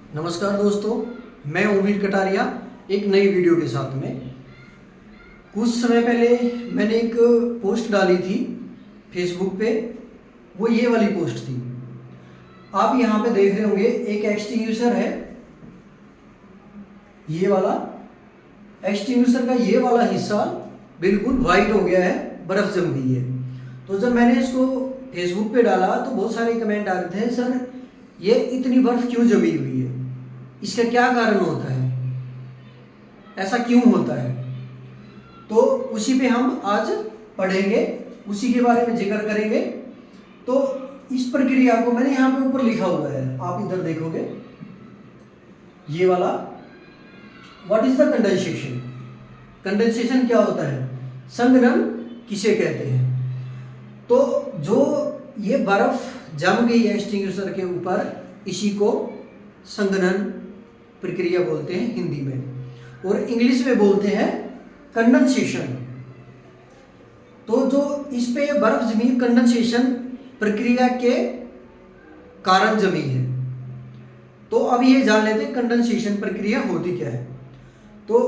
नमस्कार दोस्तों, मैं उवीर कटारिया एक नई वीडियो के साथ में। कुछ समय पहले मैंने एक पोस्ट डाली थी फेसबुक पे। वो ये वाली पोस्ट थी, आप यहाँ पे देख रहे होंगे। एक एक्सटिंग्विशर है, ये वाला एक्सटिंग्विशर का ये वाला हिस्सा बिल्कुल वाइट हो गया है, बर्फ जम गई है। तो जब मैंने इसको फेसबुक पे डाला तो बहुत सारे कमेंट आ रहे थे, सर ये इतनी बर्फ क्यों जमी हुई है, इसका क्या कारण होता है, ऐसा क्यों होता है। तो उसी पे हम आज पढ़ेंगे, उसी के बारे में जिक्र करेंगे। तो इस प्रक्रिया को मैंने यहाँ पे ऊपर लिखा हुआ है, आप इधर देखोगे ये वाला। What is the condensation. Condensation क्या होता है, संघनन किसे कहते हैं। तो जो ये बर्फ जम गई है एक्सटिंग्विशर के ऊपर, इसी को संघनन प्रक्रिया बोलते हैं हिंदी में, और इंग्लिश में बोलते हैं कंडेंसेशन। तो जो इस पे बर्फ जमी, कंडेंसेशन प्रक्रिया के कारण जमी है। तो अब ये जान लेते हैं कंडेंसेशन प्रक्रिया होती क्या है। तो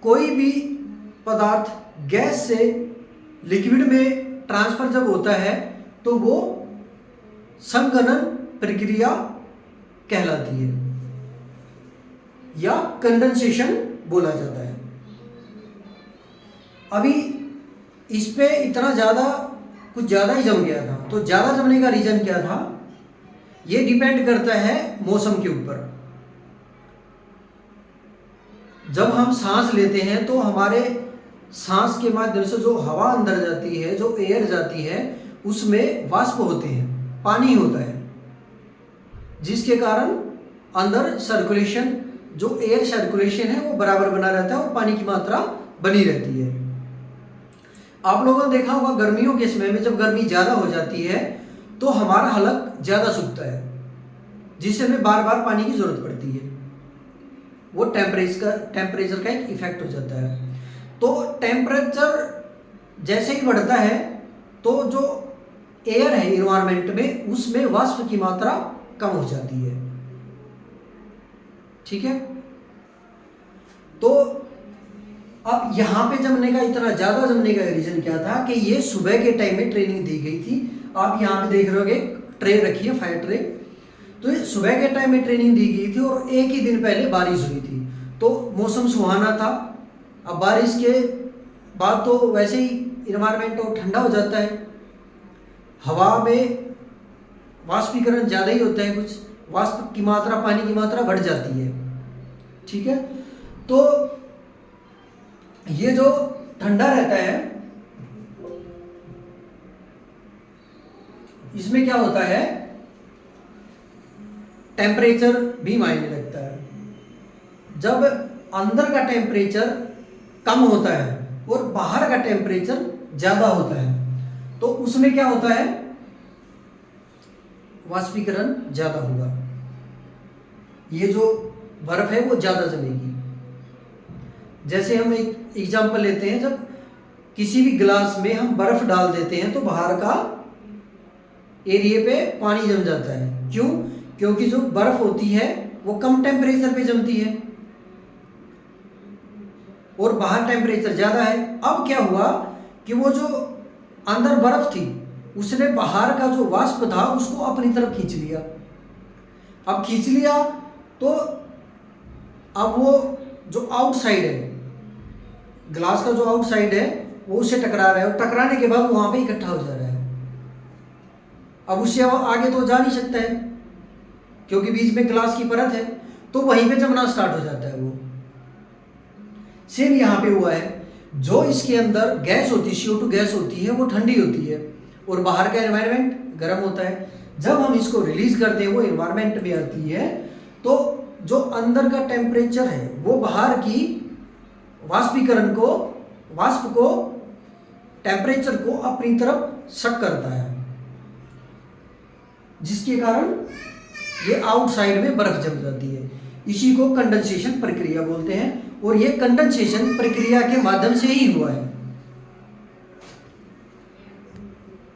कोई भी पदार्थ गैस से लिक्विड में ट्रांसफर जब होता है तो वो संघनन प्रक्रिया कहलाती है या कंडेंसेशन बोला जाता है। अभी इस पे इतना कुछ ज़्यादा ही जम गया था। तो ज़्यादा जमने का रीज़न क्या था, ये डिपेंड करता है मौसम के ऊपर। जब हम सांस लेते हैं तो हमारे सांस के माध्यम से जो हवा अंदर जाती है, जो एयर जाती है, उसमें वाष्प होते हैं, पानी होता है, जिसके कारण अंदर सर्कुलेशन, जो एयर सर्कुलेशन है वो बराबर बना रहता है और पानी की मात्रा बनी रहती है। आप लोगों ने देखा होगा गर्मियों के समय में जब गर्मी ज़्यादा हो जाती है तो हमारा हलक ज़्यादा सूखता है, जिससे हमें बार बार पानी की ज़रूरत पड़ती है। वो टेम्परेचर का एक इफेक्ट हो जाता है। तो टेम्परेचर जैसे ही बढ़ता है तो जो एयर है इन्वायरमेंट में, उसमें वाष्प की मात्रा कम हो जाती है। ठीक है। तो अब यहाँ पे जमने का, इतना ज़्यादा जमने का रीज़न क्या था कि ये सुबह के टाइम में ट्रेनिंग दी गई थी। आप यहाँ पे देख रहे होगे ट्रे रखी है, फायर ट्रे। तो ये सुबह के टाइम में ट्रेनिंग दी गई थी और एक ही दिन पहले बारिश हुई थी, तो मौसम सुहाना था। अब बारिश के बाद तो वैसे ही इन्वायरमेंट तो ठंडा हो जाता है, हवा में वाष्पीकरण ज़्यादा ही होता है, कुछ वाष्प की मात्रा, पानी की मात्रा बढ़ जाती है। ठीक है। तो ये जो ठंडा रहता है, इसमें क्या होता है, टेम्परेचर भी मायने रखता है। जब अंदर का टेम्परेचर कम होता है और बाहर का टेम्परेचर ज़्यादा होता है तो उसमें क्या होता है, वाष्पीकरण ज़्यादा होगा। ये जो बर्फ है वो ज़्यादा जमेगी। जैसे हम एक एग्जांपल लेते हैं, जब किसी भी गिलास में हम बर्फ डाल देते हैं तो बाहर का एरिया पे पानी जम जाता है। क्यों? क्योंकि जो बर्फ होती है वो कम टेम्परेचर पे जमती है और बाहर टेम्परेचर ज़्यादा है। अब क्या हुआ कि वो जो अंदर बर्फ थी उसने बाहर का जो वाष्प था उसको अपनी तरफ खींच लिया। अब खींच लिया तो अब वो जो आउटसाइड है, ग्लास का जो आउटसाइड है वो उससे टकरा रहा है, और टकराने के बाद वहाँ पे इकट्ठा हो जा रहा है। अब उससे आगे तो जा नहीं सकता है क्योंकि बीच में ग्लास की परत है, तो वहीं पे जमना स्टार्ट हो जाता है। वो सेम यहाँ पे हुआ है। जो इसके अंदर गैस होती है, CO2 गैस होती है, वो ठंडी होती है और बाहर का एनवायरनमेंट गर्म होता है। जब हम इसको रिलीज करते हैं वो एनवायरनमेंट में आती है, तो जो अंदर का टेम्परेचर है वो बाहर की वाष्पीकरण को, वाष्प को, टेम्परेचर को अपनी तरफ सक करता है, जिसके कारण ये आउटसाइड में बर्फ जम जाती है। इसी को कंडेंसेशन प्रक्रिया बोलते हैं और ये कंडेंसेशन प्रक्रिया के माध्यम से ही हुआ है।